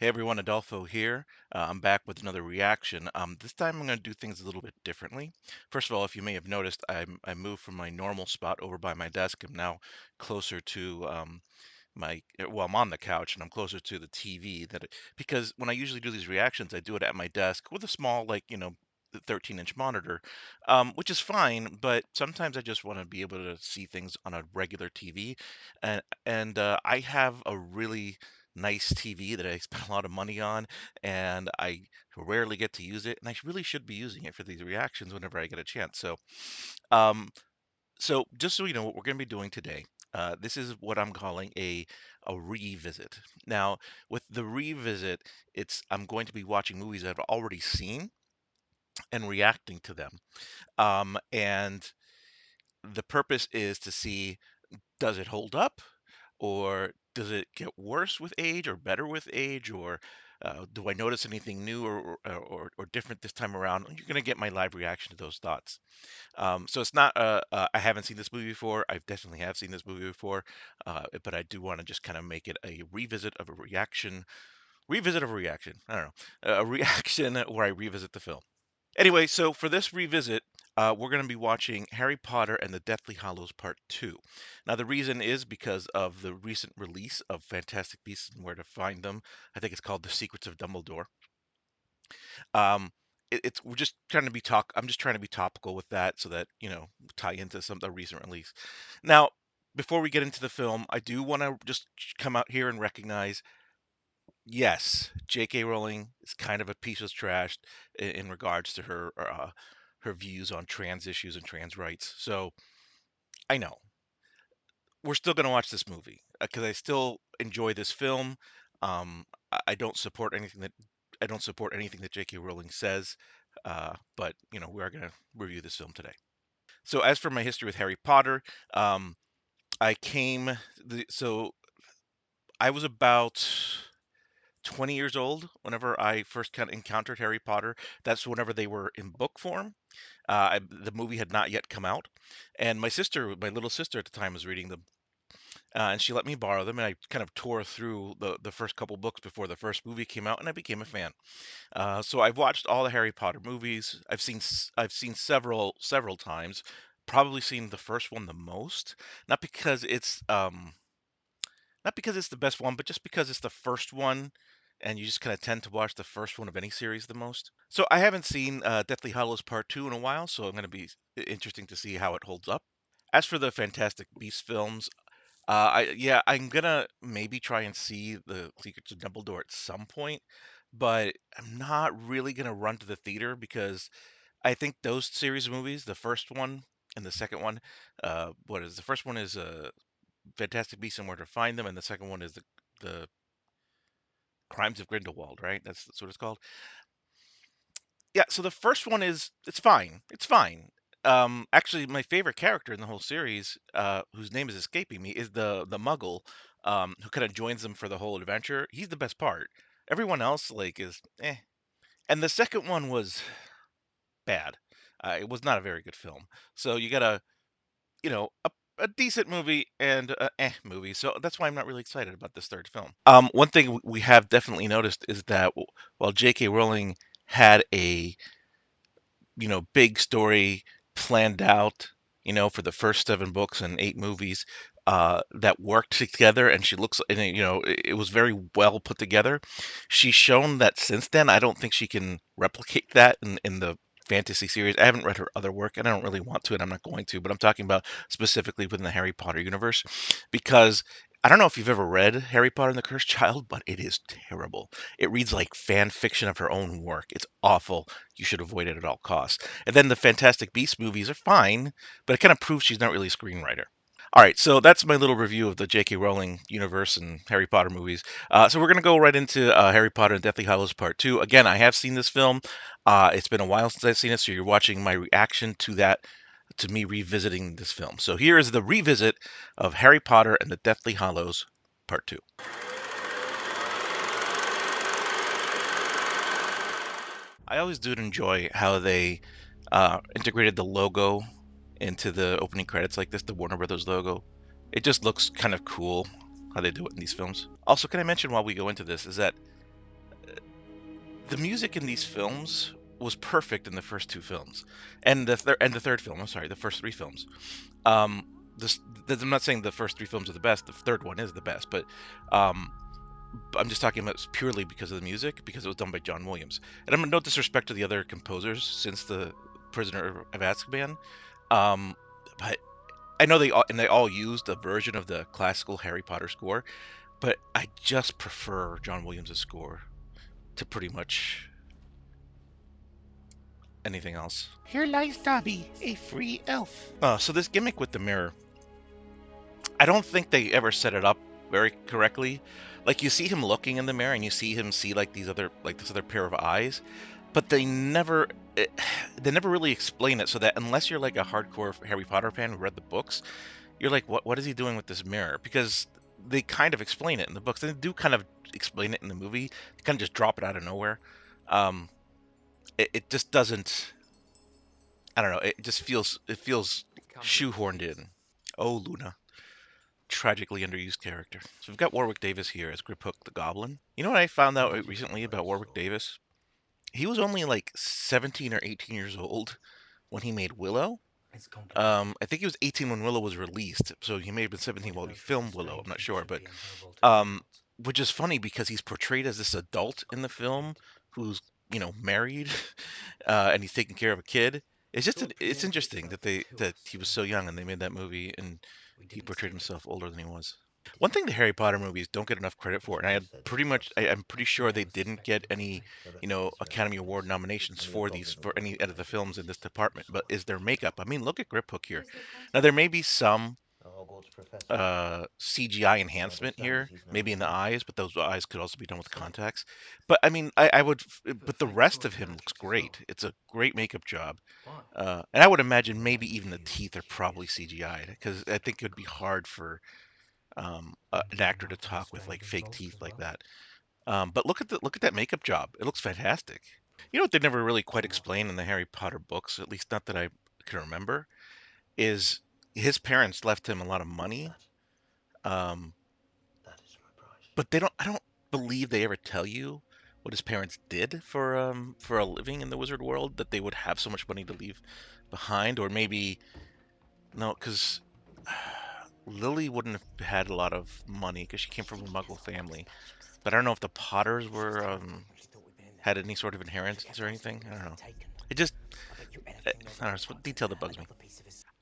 Hey everyone, Adolfo here. I'm back with another reaction. This time I'm going to do things a little bit differently. First of all, if you may have noticed, I moved from my normal spot over by my desk. I'm now closer to well, I'm on the couch and I'm closer to the TV because when I usually do these reactions, I do it at my desk with a small, 13-inch monitor, which is fine. But sometimes I just want to be able to see things on a regular TV, and I have a really nice TV that I spent a lot of money on, and I rarely get to use it, and I really should be using it for these reactions whenever I get a chance. Um, so just so you know what we're going to be doing today, this is what I'm calling a revisit. Now, with the revisit, it's I'm going to be watching movies I've already seen and reacting to them. And the purpose is to see, does it hold up, or does it get worse with age, or better with age, or do I notice anything new or different this time around? You're going to get my live reaction to those thoughts. So it's not I haven't seen this movie before. I definitely have seen this movie before, but I do want to just kind of make it a revisit of a reaction, revisit of a reaction. I don't know, a reaction where I revisit the film. Anyway, so for this revisit, we're going to be watching Harry Potter and the Deathly Hallows Part 2. Now, the reason is because of the recent release of Fantastic Beasts and Where to Find Them. I think it's called The Secrets of Dumbledore. Um, it's we're just trying to be talk. I'm just trying to be topical with that so that tie into some the recent release. Now, before we get into the film, I do want to just come out here and recognize, yes, J.K. Rowling is kind of a piece of trash in regards to her views on trans issues and trans rights. So I know we're still going to watch this movie because I still enjoy this film. I don't support anything that J.K. Rowling says, but we are going to review this film today. So as for my history with Harry Potter, um, I came so I was about 20 years old whenever I first kind of encountered Harry Potter. That's whenever they were in book form. The movie had not yet come out, and my little sister at the time, was reading them, and she let me borrow them, and I kind of tore through the first couple books before the first movie came out, and I became a fan. So I've watched all the Harry Potter movies. I've seen several times. Probably seen the first one the most, not because it's not because it's the best one, but just because it's the first one, and you just kind of tend to watch the first one of any series the most. So I haven't seen Deathly Hallows Part 2 in a while, so I'm going to be interesting to see how it holds up. As for the Fantastic Beasts films, I'm gonna maybe try and see the Secrets of Dumbledore at some point, but I'm not really gonna run to the theater because I think those series of movies, the first one and the second one, the first one is Fantastic Beasts and Where to Find Them, and the second one is the Crimes of Grindelwald, right? That's what it's called. Yeah, so the first one it's fine. It's fine. Actually, my favorite character in the whole series, whose name is escaping me, is the Muggle, who kind of joins them for the whole adventure. He's the best part. Everyone else is eh. And the second one was bad. It was not a very good film. So you got a decent movie and a movie. So that's why I'm not really excited about this third film. One thing we have definitely noticed is that while J.K. Rowling had a big story planned out, for the first 7 books and 8 movies, that worked together, and she looks, and it was very well put together. She's shown that since then. I don't think she can replicate that in the fantasy series. I haven't read her other work, and I don't really want to, and I'm not going to, but I'm talking about specifically within the Harry Potter universe, because I don't know if you've ever read Harry Potter and the Cursed Child, but it is terrible. It reads like fan fiction of her own work. It's awful. You should avoid it at all costs. And then the Fantastic Beasts movies are fine, but it kind of proves she's not really a screenwriter. All right, so that's my little review of the J.K. Rowling universe and Harry Potter movies. So we're going to go right into Harry Potter and Deathly Hallows Part 2. Again, I have seen this film. It's been a while since I've seen it, so you're watching my reaction to that, to me revisiting this film. So here is the revisit of Harry Potter and the Deathly Hallows Part 2. I always do enjoy how they integrated the logo into the opening credits like this, the Warner Brothers logo. It just looks kind of cool how they do it in these films. Also, can I mention while we go into this is that the music in these films was perfect in the first two films, and the third film. I'm sorry, the first three films. Um, this, I'm not saying the first three films are the best. The third one is the best, but um, I'm just talking about purely because of the music, because it was done by John Williams. And I'm no disrespect to the other composers since the Prisoner of Azkaban, um, but I know they all used a version of the classical Harry Potter score, but I just prefer John Williams' score to pretty much anything else. Here lies Dobby, a free elf. So this gimmick with the mirror, I don't think they ever set it up very correctly. Like you see him looking in the mirror and you see him see like this other pair of eyes, but it, they never really explain it so that unless you're like a hardcore Harry Potter fan who read the books, you're like, what is he doing with this mirror? Because they kind of explain it in the books. They do kind of explain it in the movie. They kind of just drop it out of nowhere. Um, it just doesn't. I don't know. It feels shoehorned in. Oh, Luna, tragically underused character. So we've got Warwick Davis here as Griphook the Goblin. You know what I found out recently about Warwick Davis? He was only like 17 or 18 years old when he made Willow. I think he was 18 when Willow was released, so he may have been 17 while he filmed Willow. I'm not sure, but um, which is funny because he's portrayed as this adult in the film who's married, and he's taking care of a kid. It's interesting that he was so young and they made that movie and he portrayed himself older than he was. One thing the Harry Potter movies don't get enough credit for, and I'm pretty sure they didn't get any, Academy Award nominations for any out of the films in this department, but is their makeup. I mean, look at Griphook here. Now there may be some CGI enhancement here, maybe in the eyes, but those eyes could also be done with contacts. But I mean, but the rest of him looks great. It's a great makeup job. And I would imagine maybe even the teeth are probably CGI'd because I think it would be hard for an actor to talk with like fake teeth like that. But look at that makeup job. It looks fantastic. You know what they never really quite explain in the Harry Potter books, at least not that I can remember, is his parents left him a lot of money. Um, but they don't. I don't believe they ever tell you what his parents did for a living in the wizard world that they would have so much money to leave behind, or maybe no, because Lily wouldn't have had a lot of money because she came from a Muggle family. But I don't know if the Potters were had any sort of inheritance or anything. I don't know. It just I don't know. It's what detail that bugs me.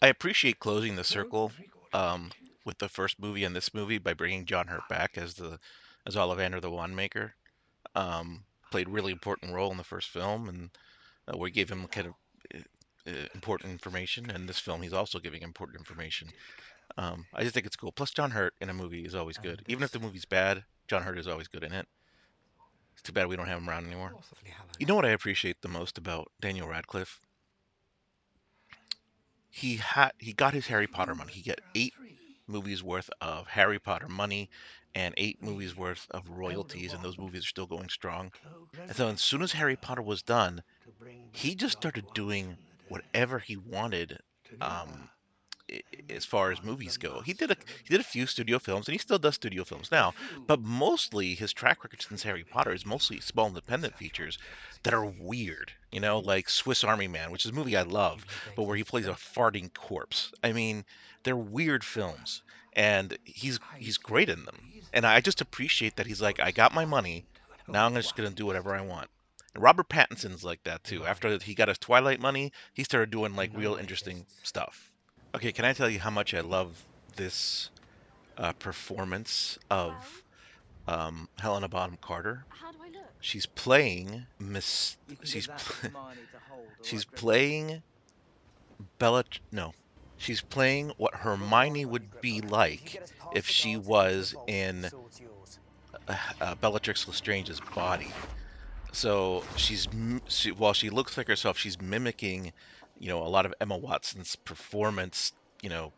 I appreciate closing the circle um, with the first movie and this movie by bringing John Hurt back as Ollivander the Wandmaker. Played a really important role in the first film, and we gave him kind of important information. And this film, he's also giving important information. I just think it's cool. Plus, John Hurt in a movie is always good. Even if the movie's bad, John Hurt is always good in it. It's too bad we don't have him around anymore. You know what I appreciate the most about Daniel Radcliffe? He got his Harry Potter money. He got 8 movies worth of Harry Potter money and 8 movies worth of royalties, and those movies are still going strong. And so as soon as Harry Potter was done, he just started doing whatever he wanted. Um, as far as movies go. He did a few studio films, and he still does studio films now. But mostly his track record since Harry Potter is mostly small independent features that are weird. Like Swiss Army Man, which is a movie I love, but where he plays a farting corpse. I mean, they're weird films, and he's great in them. And I just appreciate that he's like, I got my money, now I'm just gonna do whatever I want. And Robert Pattinson's like that too. After he got his Twilight money, he started doing like real interesting stuff. Okay, can I tell you how much I love this performance of Helena Bonham Carter? She's playing Miss. She's playing Bella. No, she's playing what Hermione would be like if she was in Bellatrix Lestrange's body. So while she looks like herself, she's mimicking, a lot of Emma Watson's performance. You know,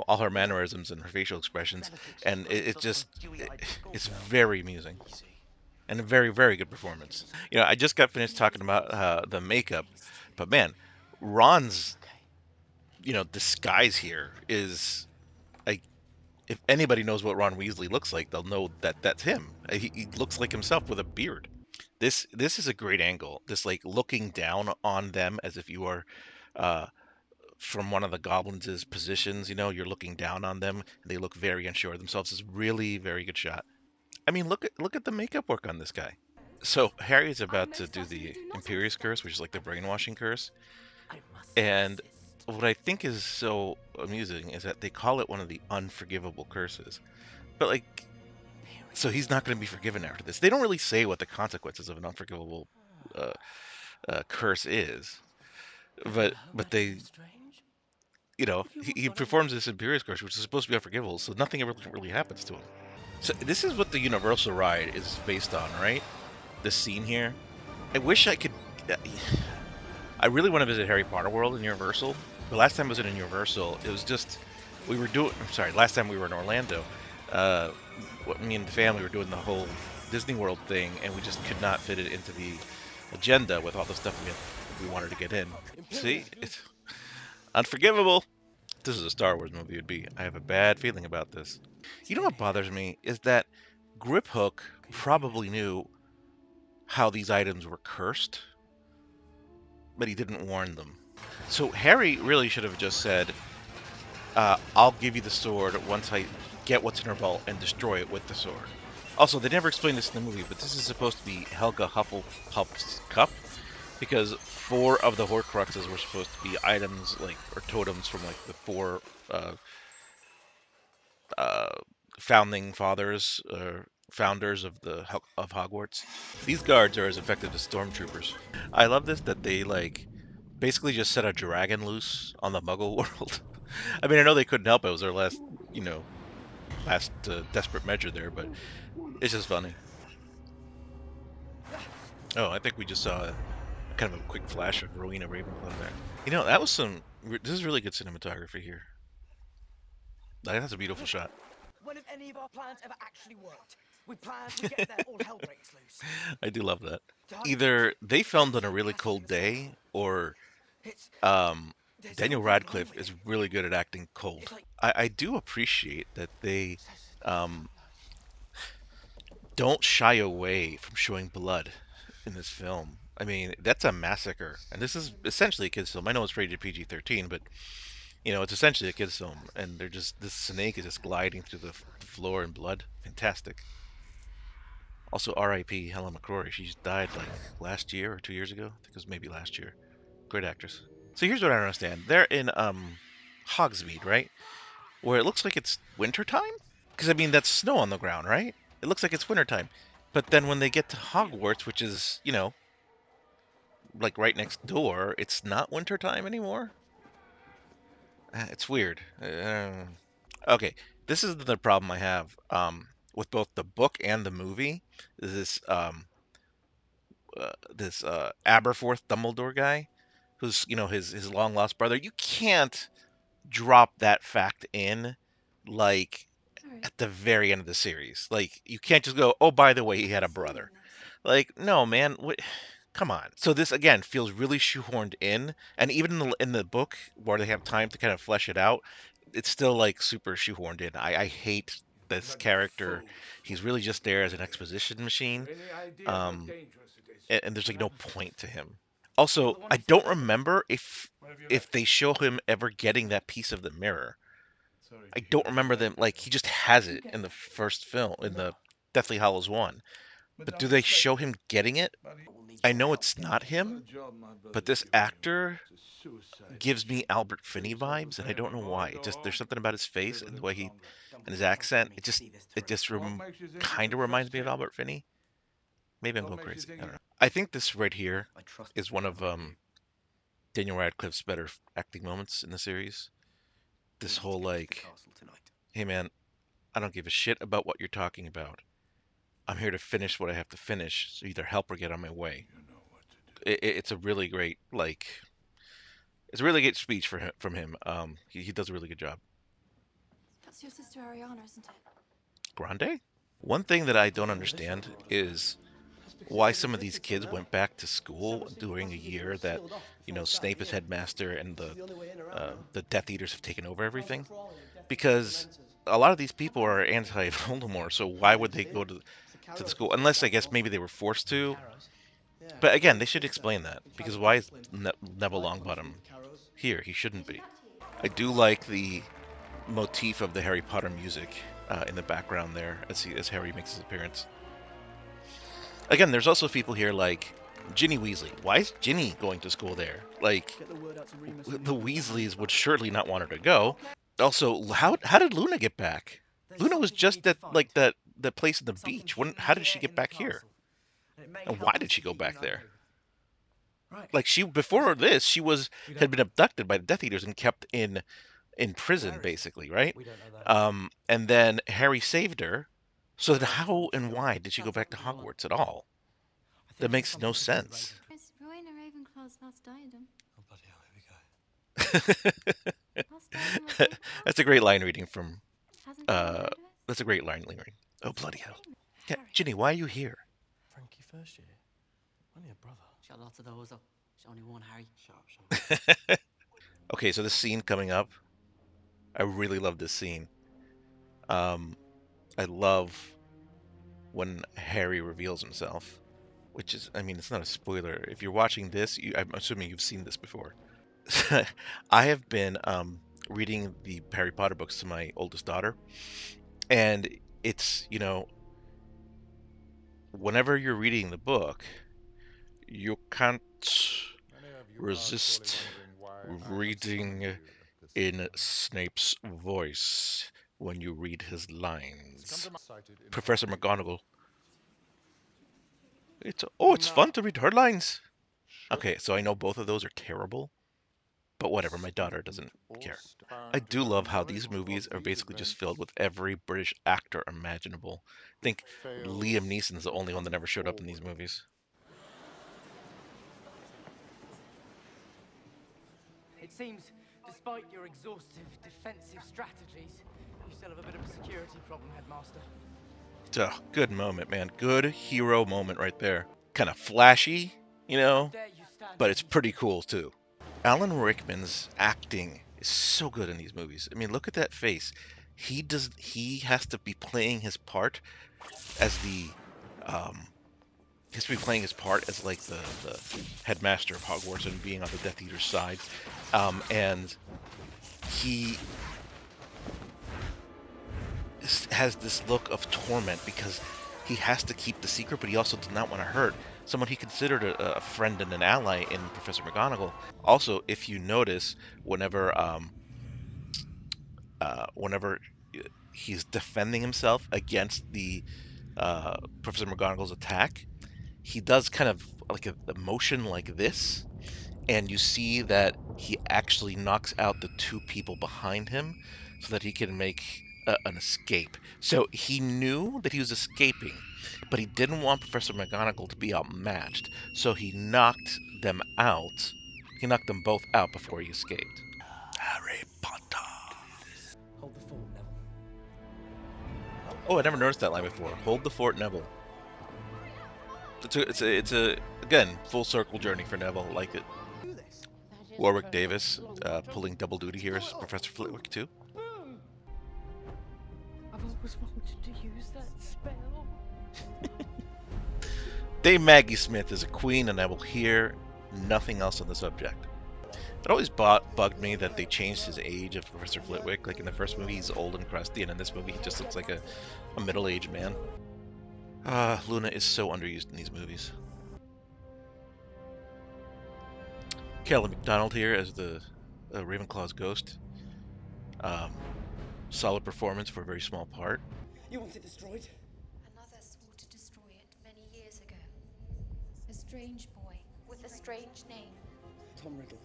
all her mannerisms and her facial expressions, and it's very amusing and a very very good performance. I just got finished talking about the makeup, but man, Ron's disguise here is like, if anybody knows what Ron Weasley looks like, they'll know that that's him. He looks like himself with a beard. This is a great angle. This like looking down on them as if you are uh from one of the goblins' positions, you're looking down on them and they look very unsure of themselves. Is really very good shot. I mean, look at the makeup work on this guy. So Harry is about to do the Imperious Curse, which is like the brainwashing curse. And what I think is so amusing is that they call it one of the unforgivable curses. But like, so he's not going to be forgiven after this. They don't really say what the consequences of an unforgivable uh, curse is, but they, he performs this Imperious Curse, which is supposed to be unforgivable, so nothing ever really happens to him. So this is what the Universal ride is based on, right? This scene here. I wish I could. I really want to visit Harry Potter World in Universal. The last time I was in Universal, it was just we were doing. I'm sorry, last time we were in Orlando, uh, me and the family were doing the whole Disney World thing, and we just could not fit it into the agenda with all the stuff we wanted to get in. See, it's unforgivable. If this is a Star Wars movie, it'd be. I have a bad feeling about this. You know what bothers me is that Grip Hook probably knew how these items were cursed, but he didn't warn them. So Harry really should have just said, I'll give you the sword once I get what's in her belt and destroy it with the sword. Also, they never explained this in the movie, but this is supposed to be Helga Hufflepuff's cup, because 4 of the horcruxes were supposed to be items like or totems from like the 4 uh, uh, founding fathers or founders of Hogwarts. These guards are as effective as stormtroopers. I love this that they like basically just set a dragon loose on the Muggle world. I mean, I know they couldn't help it. It was their you know, last desperate measure there, but it's just funny. Oh, I think we just saw kind of a quick flash of Rowena Ravenclaw there. That was some. This is really good cinematography here. That's a beautiful shot. When have any of our plans ever actually worked? We planned, we get there, all hell breaks loose. I do love that. Darn it. Either they filmed on a So really passive cold as well. day, or It's um, there's Daniel something wrong Radcliffe with is him. really good at acting cold. It's like I do appreciate that they um, don't shy away from showing blood in this film. I mean, that's a massacre, and this is essentially a kids' film. I know it's rated PG-13, but it's essentially a kids' film, and they're just this snake is just gliding through the floor in blood. Fantastic. Also, R.I.P. Helen McCrory. She just died like last year or 2 years ago. I think it was maybe last year. Great actress. So here's what I don't understand. They're in Hogsmeade, right? Where it looks like it's wintertime? Because I mean that's snow on the ground, right? It looks like it's wintertime. But then when they get to Hogwarts, which is, like right next door, it's not wintertime anymore. It's weird. Okay, this is the problem I have with both the book and the movie. Is this Aberforth Dumbledore guy, who's his long lost brother. You can't drop that fact in like Harry, at the very end of the series. Like you can't just go, oh, by the way, he why are had you a saying brother. this? Like no, man. Come on. So this again feels really shoehorned in, and even in the book where they have time to kind of flesh it out, it's still like super shoehorned in. I hate this character. He's really just there as an exposition machine. Um, and there's like no point to him. you're Also, the one I who thought don't of it. remember if they show him ever getting that piece of the mirror. I don't remember them like he just has You it get in the that. first film in the Deathly Hallows 1. But do they show him getting it? We'll need I your know help. it's not him, but this actor gives me Albert Finney vibes, and I don't know why. It just there's something about his face and the way he and his Dumbledore accent. trusted me It to just see this it through. just kind of reminds me of Albert Finney. Maybe I'm going crazy. I don't know. I think this right here I trusted is you, one of Harry. Daniel Radcliffe's better acting moments in the series. We This need to whole get into the like, castle tonight. hey man, I don't give a shit about what you're talking about. I'm here to finish what I have to finish. So either help or get on my way. It's a really great it's a really great speech from him. He does a really good job. That's your sister Ariana, isn't it? Grande? One thing that I don't understand is why some of these kids went back to school during a year that, Snape is headmaster and the Death Eaters have taken over everything. Because a lot of these people are anti-Voldemort, so why would they go to to the school, unless I guess maybe they were forced to. But again, they should explain that, because why is Neville Longbottom here? He shouldn't be. I do like the motif of the Harry Potter music in the background there as Harry makes his appearance. Again, there's also people here like Ginny Weasley. Why is Ginny going to school there? Like, the Weasleys would surely not want her to go. Also, how did Luna get back? Luna was just at like that place in the beach. How did she get back here? And why did she go back there? Like, she before this, she had been abducted by the Death Eaters and kept in prison, basically, right? And then Harry saved her. So then how and why did she go back to Hogwarts at all? That makes no sense. It's Rowena Ravenclaw's last diadem. Oh, bloody hell, here we go. Last diadem of Ravenclaw? That's a great line reading from. Hasn't been Uh, heard of it? that's a great line reading. Oh, bloody hell! Yeah, Ginny, why are you here? Frankie first year. Only a brother. She had lots of those though. She only one Harry. Shut up. Okay, so this scene coming up, I really love this scene. I love when Harry reveals himself, which is, I mean, it's not a spoiler. If you're watching this, I'm assuming you've seen this before. I have been reading the Harry Potter books to my oldest daughter, and it's, whenever you're reading the book, you can't resist reading in Snape's voice when you read his lines. Professor McGonagall. It's fun to read her lines. Okay, so I know both of those are terrible, but whatever, my daughter doesn't care. I do love how these movies are basically just filled with every British actor imaginable. I think Liam Neeson's the only one that never showed up in these movies. It seems, despite your exhaustive defensive strategies, you still have a bit of a security problem, Headmaster. Oh, good moment, man. Good hero moment right there. Kind of flashy, but it's pretty cool too. Alan Rickman's acting is so good in these movies. I mean, look at that face. He has to be playing his part as like the headmaster of Hogwarts and being on the Death Eater's side. And he has this look of torment because he has to keep the secret, but he also does not want to hurt someone he considered a friend and an ally in Professor McGonagall. Also, if you notice, whenever he's defending himself against the Professor McGonagall's attack, he does kind of like a motion like this, and you see that he actually knocks out the two people behind him so that he can make an escape. So he knew that he was escaping, but he didn't want Professor McGonagall to be outmatched, so he knocked them out. He knocked them both out before he escaped. Harry Potter. Hold the fort, Neville. Oh, I never noticed that line before. Hold the fort, Neville. It's a again, full circle journey for Neville. Like it. Warwick Davis pulling double duty here as Professor Flitwick too. I've always wanted to use that spell. Dame Maggie Smith is a queen, and I will hear nothing else on the subject. It always bugged me that they changed his age of Professor Flitwick. Like in the first movie, he's old and crusty, and in this movie, he just looks like a middle-aged man. Luna is so underused in these movies. Kelly MacDonald here as the Ravenclaw's ghost. Solid performance for a very small part. You want it destroyed? Another swore to destroy it many years ago. A strange boy with a strange name. Tom Riddle.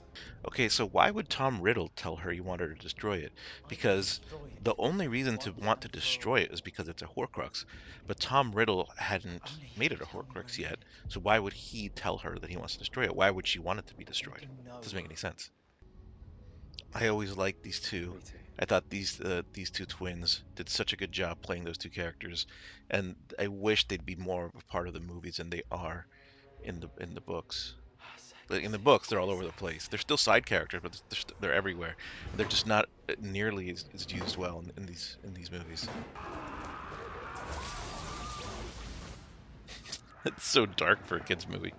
Okay, so why would Tom Riddle tell her he wanted to destroy it? Because the only reason to want to destroy it is because it's a horcrux. But Tom Riddle hadn't made it a horcrux yet, so why would he tell her that he wants to destroy it? Why would she want it to be destroyed? Doesn't make any sense. I always liked these two. I thought these two twins did such a good job playing those two characters, and I wish they'd be more of a part of the movies than they are in the books. In the books, they're all over the place. They're still side characters, but they're everywhere. They're just not nearly as used well in these movies. It's so dark for a kids movie.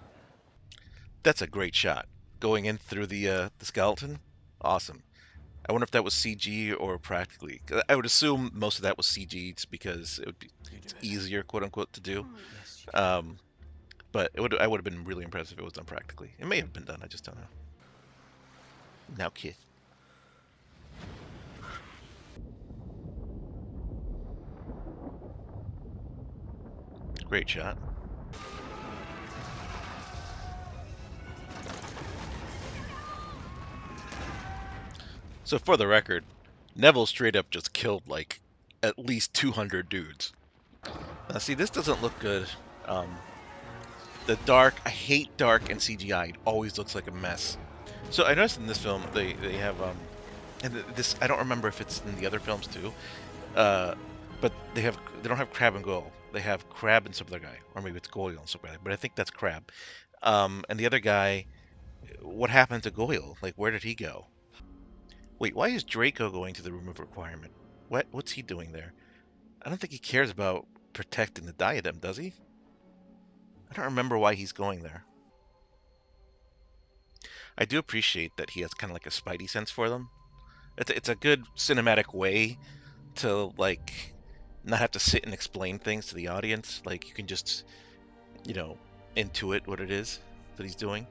That's a great shot. Going in through the skeleton. Awesome. I wonder if that was CG or practically. 'Cause I would assume most of that was CG because You do it's it. easier, quote unquote, to do. Yes, you can. Um, but I would have been really impressed if it was done practically. It may have been done. I just don't know. Now, Keith. Great shot. So for the record, Neville straight up just killed like at least 200 dudes. Now see, this doesn't look good. Um, the dark, I hate dark and CGI. It always looks like a mess. So I noticed in this film they have and this I don't remember if it's in the other films too. Uh, but they don't have Crab and Goyle. They have Crab and some other guy, or maybe it's Goyle and some other guy. But I think that's Crab. And the other guy, what happened to Goyle? Like, where did he go? Wait, why is Draco going to the room of requirement? What's he doing there? I don't think he cares about protecting the diadem, does he? I don't remember why he's going there. I do appreciate that he has kind of like a spidey sense for them. It's a good cinematic way to like not have to sit and explain things to the audience. Like you can just, you know, intuit what it is that he's doing.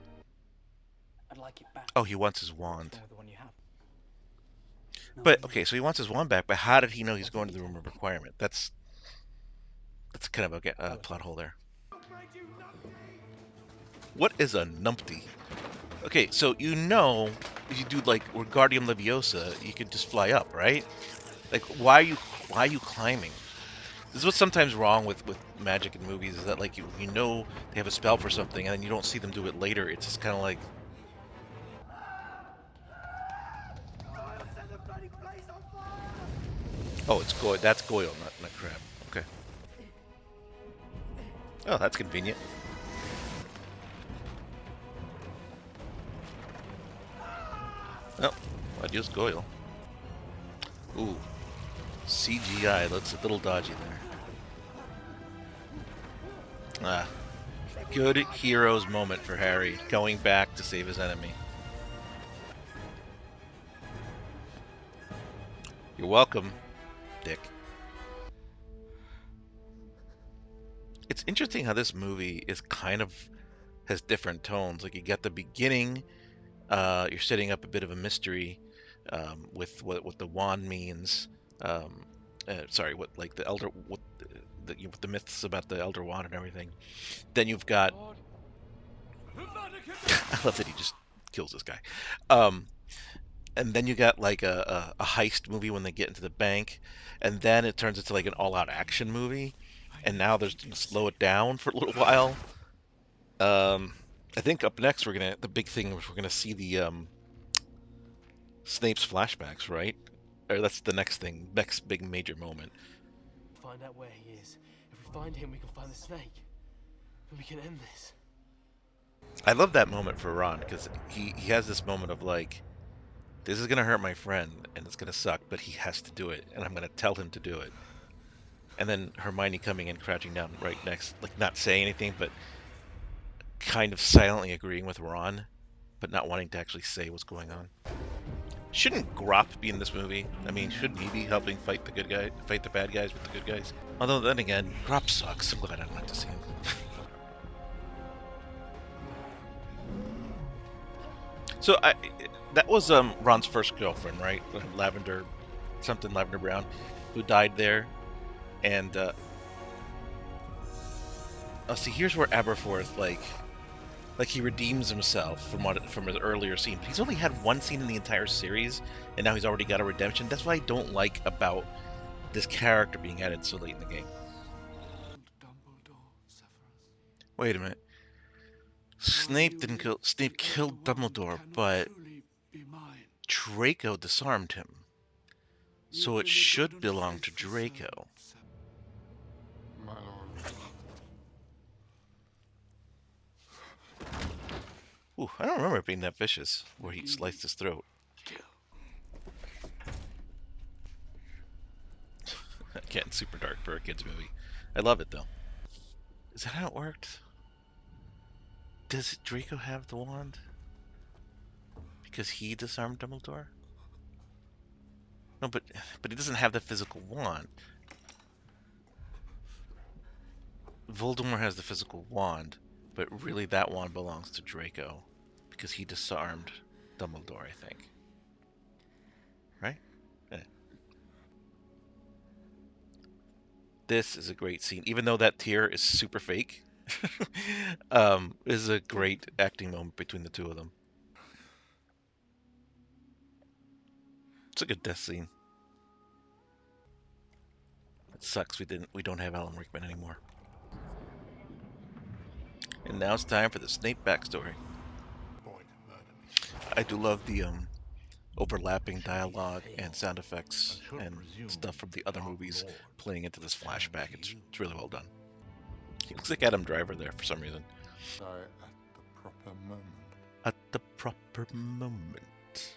I'd like it back. Oh, he wants his What's wand. wrong with the one you have? No, I But mean, okay, so he wants his wand back, but how did he know he's what going did to he the tell room you? of requirement? That's kind of a plot hole there. What is a numpty? Okay, so you know if you do like Wingardium Leviosa, you can just fly up, right? Like why are you climbing? This is what's sometimes wrong with magic in movies is that like you know they have a spell for something and then you don't see them do it later. It's just kind of like, oh, it's Goyle. That's Goyle, not Crab. Okay. Oh, that's convenient. Oh, adios Goyle. Ooh, CGI looks a little dodgy there. Ah, good hero's moment for Harry, going back to save his enemy. You're welcome, Dick. It's interesting how this movie is kind of has different tones. Like you got the beginning, you're setting up a bit of a mystery with what the wand means. Um, sorry, what like the elder what with the myths about the elder wand and everything. Then you've got I love that he just kills this guy. Um, and then you got like a heist movie when they get into the bank, and then it turns into like an all-out action movie, and now there's to slow it down for a little while. Um, I think up next the big thing is we're gonna see the Snape's flashbacks, right? Or that's the next thing, next big major moment. Find out where he is. If we find him, we can find the snake. And we can end this. I love that moment for Ron because he has this moment of like, this is gonna hurt my friend and it's gonna suck, but he has to do it, and I'm gonna tell him to do it. And then Hermione coming in, crouching down right next, like not saying anything, but kind of silently agreeing with Ron, but not wanting to actually say what's going on. Shouldn't Grop be in this movie? I mean, shouldn't he be helping fight fight the bad guys with the good guys? Although then again, Grop sucks. I'm glad I don't have to see him. So that was Ron's first girlfriend, right? Lavender, something Lavender Brown, who died there, and oh, see, here's where Aberforth like he redeems himself from his earlier scene. He's only had one scene in the entire series, and now he's already got a redemption. That's what I don't like about this character being added so late in the game. Wait a minute. Snape killed Dumbledore, but Draco disarmed him. So it should belong to Draco. My lord. Ooh, I don't remember it being that vicious, where he sliced his throat. Again, super dark for a kid's movie. I love it though. Is that how it worked? Does Draco have the wand? Because he disarmed Dumbledore? No, but he doesn't have the physical wand. Voldemort has the physical wand, but really that wand belongs to Draco because he disarmed Dumbledore, I think. Right? Yeah. This is a great scene, even though that tear is super fake. Is a great acting moment between the two of them. It's a good death scene. It sucks we don't have Alan Rickman anymore. And now it's time for the Snape backstory. I do love the overlapping dialogue and sound effects and stuff from the other movies playing into this flashback. It's really well done. He looks like Adam Driver there for some reason. Die at the proper moment. At the proper moment.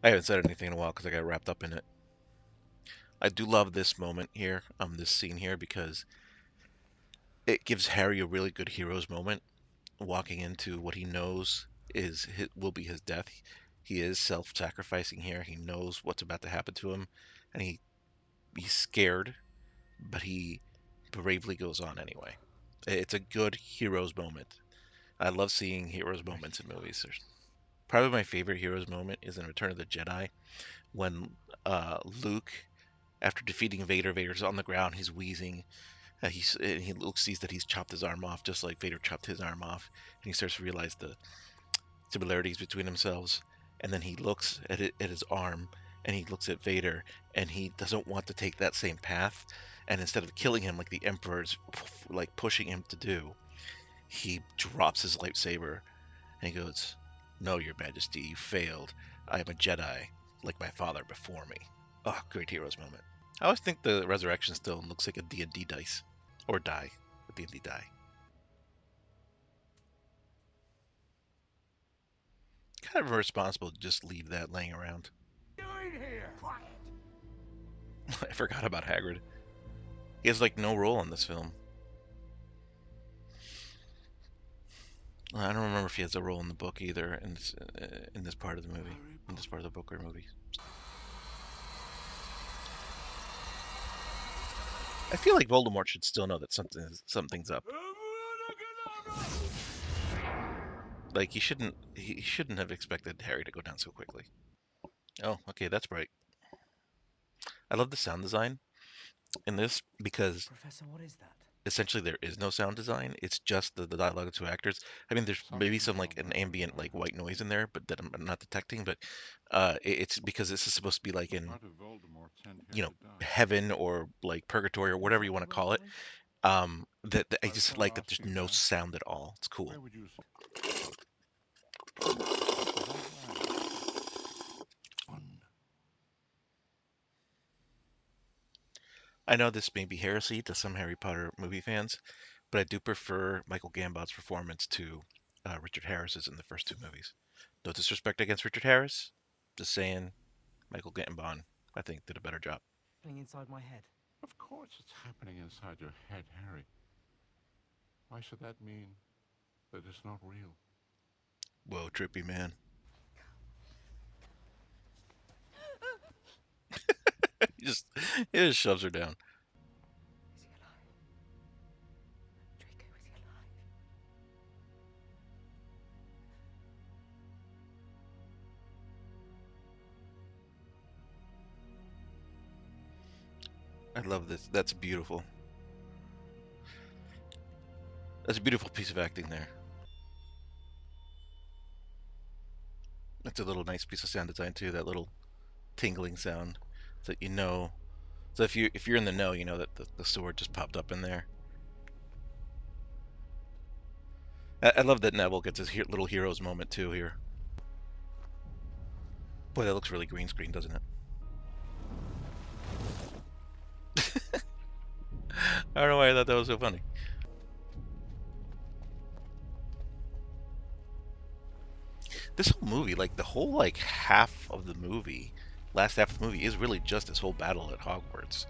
I haven't said anything in a while because I got wrapped up in it. I do love this moment here, this scene here, because it gives Harry a really good hero's moment, walking into what he knows will be his death. He is self-sacrificing here. He knows what's about to happen to him, and he's scared, but he bravely goes on anyway. It's a good hero's moment. I love seeing hero's moments in movies. Probably my favorite hero's moment is in Return of the Jedi when Luke, after defeating Vader, Vader's on the ground, he's wheezing. Luke sees that he's chopped his arm off, just like Vader chopped his arm off, and he starts to realize the similarities between themselves. And then he looks at his arm, and he looks at Vader, and he doesn't want to take that same path. And instead of killing him like the Emperor's like pushing him to do, he drops his lightsaber, and he goes, "No, Your Majesty, you failed. I am a Jedi, like my father before me." Oh, great hero's moment. I always think the Resurrection Stone looks like a D&D dice. Or die. A D&D die. Kind of irresponsible to just leave that laying around. Doing here? Quiet. I forgot about Hagrid. He has like no role in this film. I don't remember if he has a role in the book either, in this part of the movie. In this part of the book or movie. I feel like Voldemort should still know that something's up. Like he shouldn't have expected Harry to go down so quickly. Oh, okay, that's bright. I love the sound design in this because Professor, what is that? essentially there is no sound design. It's just the dialogue of two actors. I mean, there's maybe some like an ambient like white noise in there, but that I'm not detecting. But it's because this is supposed to be like in heaven or like purgatory or whatever you want to call it. That I just like that there's no sound at all. It's cool. I know this may be heresy to some Harry Potter movie fans, but I do prefer Michael Gambon's performance to Richard Harris's in the first two movies. No disrespect against Richard Harris, just saying Michael Gambon, I think, did a better job. Inside my head. Of course it's happening inside your head, Harry. Why should that mean that it's not real? Whoa, trippy man. He just shoves her down. Is he alive? Draco, is he alive? I love this. That's beautiful. That's a beautiful piece of acting there. That's a little nice piece of sound design too. That little tingling sound, so that you know. So if you're in the know, you know that the sword just popped up in there. I love that Neville gets his little hero's moment too here. Boy, that looks really green screen, doesn't it? I don't know why I thought that was so funny. This whole movie, like the whole like half of the movie, last half of the movie is really just this whole battle at Hogwarts.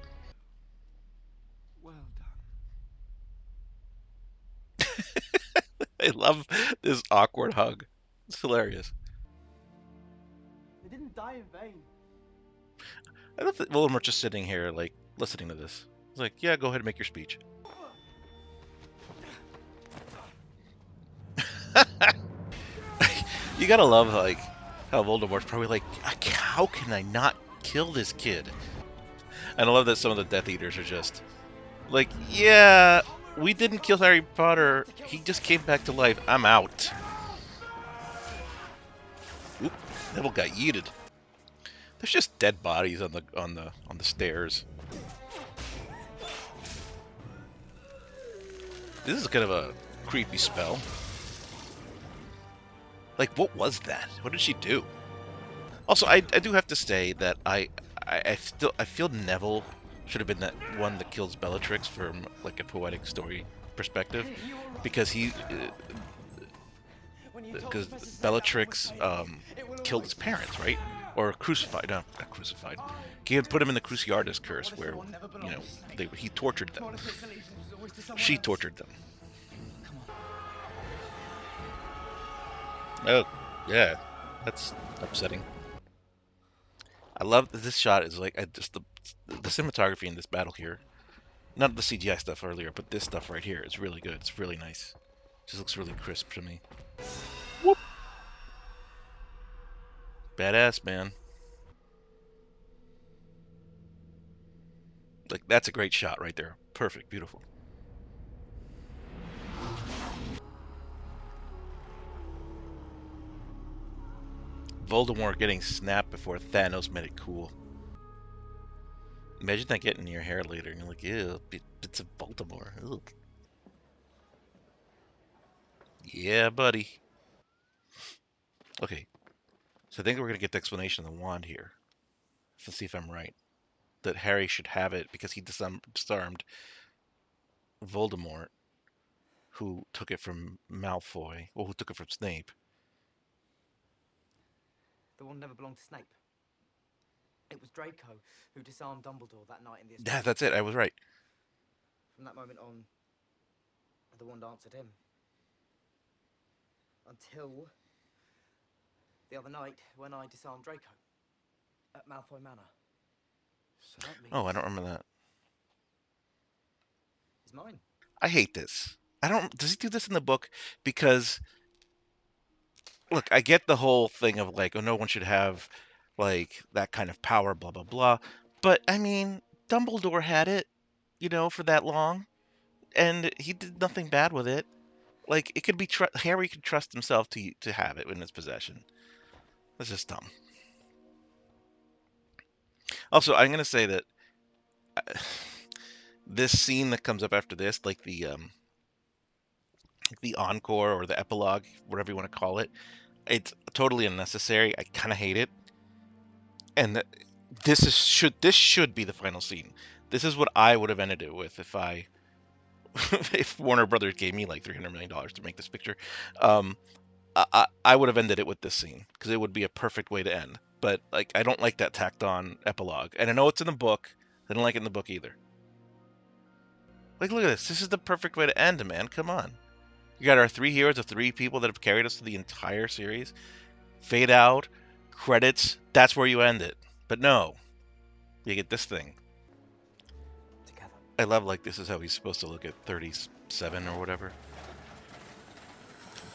I love this awkward hug. It's hilarious. They didn't die in vain. I don't think Voldemort's just sitting here, like, listening to this. He's like, yeah, go ahead and make your speech. You gotta love, like, how Voldemort's probably like, how can I not kill this kid? And I love that some of the Death Eaters are just like, yeah, we didn't kill Harry Potter. He just came back to life. I'm out. Oop, Neville got yeeted. There's just dead bodies on the stairs. This is kind of a creepy spell. Like, what was that? What did she do? Also, I do have to say that I feel Neville should have been that one that kills Bellatrix from like a poetic story perspective, because Bellatrix killed his parents, right? Or crucified, no, not crucified. He had put him in the Cruciatus curse, where he tortured them. She tortured them. Oh, yeah, that's upsetting. I love that this shot is like just the cinematography in this battle here. Not the CGI stuff earlier, but this stuff right here is really good. It's really nice. Just looks really crisp to me. Whoop! Badass, man. Like, that's a great shot right there. Perfect, beautiful. Voldemort getting snapped before Thanos made it cool. Imagine that getting in your hair later and you're like, ew, it's a Voldemort. Ugh. Yeah, buddy. Okay, so I think we're gonna get the explanation of the wand here. Let's see if I'm right. That Harry should have it because he disarmed Voldemort, who took it from Malfoy, or who took it from Snape. The wand never belonged to Snape. It was Draco who disarmed Dumbledore that night in the Yeah, estate. that's it. I was right. From that moment on, the wand answered him. Until the other night when I disarmed Draco at Malfoy Manor. So that means Oh, I don't remember that. it's mine. I hate this. I don't. Does he do this in the book? Because look, I get the whole thing of like, oh, no one should have like that kind of power, blah blah blah. But I mean, Dumbledore had it, for that long, and he did nothing bad with it. Like it could be Harry could trust himself to have it in his possession. That's just dumb. Also, I'm gonna say that this scene that comes up after this, like the encore or the epilogue, whatever you want to call it, it's totally unnecessary. I kind of hate it. And this should be the final scene. This is what I would have ended it with if Warner Brothers gave me like $300 million to make this picture. Um, I would have ended it with this scene because it would be a perfect way to end. But like I don't like that tacked on epilogue, and I know it's in the book. I don't like it in the book either. Like, look at this. This is the perfect way to end, man. Come on. You got our three heroes of three people that have carried us through the entire series. Fade out, credits. That's where you end it. But no, you get this thing. Together. I love like this is how he's supposed to look at 37 or whatever.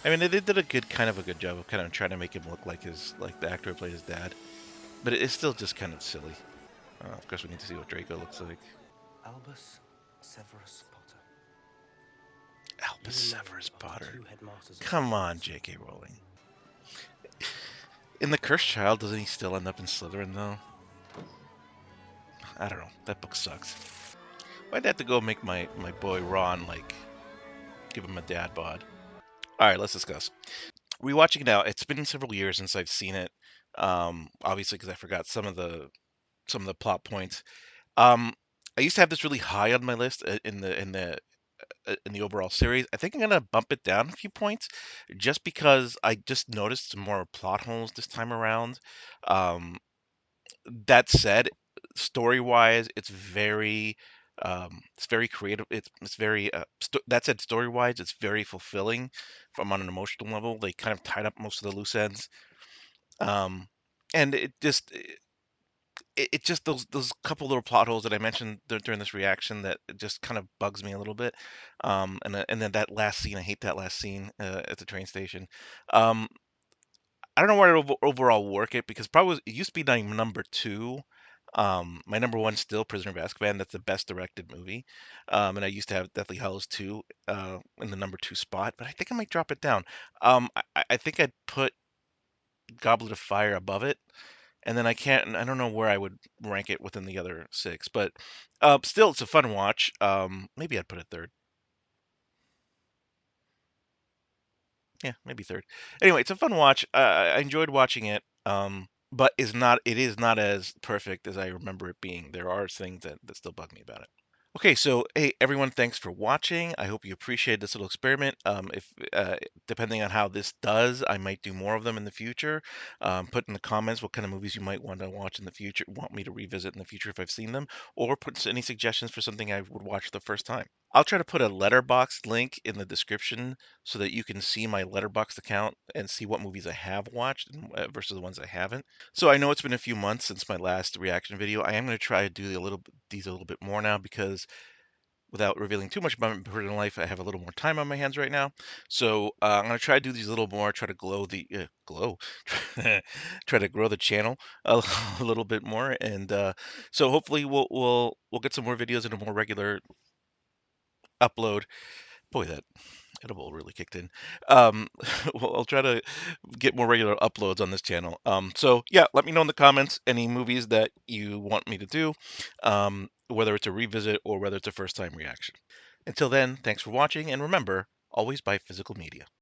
I mean, they did a good job of kind of trying to make him look like the actor who played his dad, but it's still just kind of silly. Of course, we need to see what Draco looks like. Albus Severus Potter. Albus Severus Potter. Come on, J.K. Rowling. In The Cursed Child, doesn't he still end up in Slytherin though? I don't know. That book sucks. Why'd they have to go make my boy Ron like give him a dad bod? All right, let's discuss. Rewatching it now, it's been several years since I've seen it. Obviously, because I forgot some of the plot points. I used to have this really high on my list in the overall series. I think I'm gonna bump it down a few points, just because I just noticed some more plot holes this time around. Um, that said, story wise, it's very It's very creative. It's very that said, story wise, it's very fulfilling from on an emotional level. They kind of tied up most of the loose ends. Um, and it just those couple little plot holes that I mentioned during this reaction that it just kind of bugs me a little bit. And then that last scene, I hate that last scene at the train station. Um, I don't know where to overall work it because probably it used to be my number two. My number one still Prisoner of Azkaban. That's the best directed movie. And I used to have Deathly Hallows 2 in the number two spot, but I think I might drop it down. I think I'd put Goblet of Fire above it, and then I don't know where I would rank it within the other six, but still, it's a fun watch. Maybe I'd put it third. Yeah, maybe third. Anyway, it's a fun watch. I enjoyed watching it. But it is not as perfect as I remember it being. There are things that still bug me about it. Okay, so hey everyone, thanks for watching. I hope you appreciate this little experiment. If depending on how this does, I might do more of them in the future. Put in the comments what kind of movies you might want to watch in the future, want me to revisit in the future if I've seen them, or put any suggestions for something I would watch the first time. I'll try to put a Letterboxd link in the description so that you can see my Letterboxd account and see what movies I have watched versus the ones I haven't. So I know it's been a few months since my last reaction video. I am going to try to do these a little bit more now because without revealing too much about my personal life, I have a little more time on my hands right now. So I'm going to try to do these a little more, try to glow, try to grow the channel a, a little bit more, and so hopefully we'll get some more videos in a more regular upload. Boy, that edible really kicked in. Um, well, I'll try to get more regular uploads on this channel. So yeah, let me know in the comments any movies that you want me to do, whether it's a revisit or whether it's a first time reaction. Until then, thanks for watching, and remember, always buy physical media.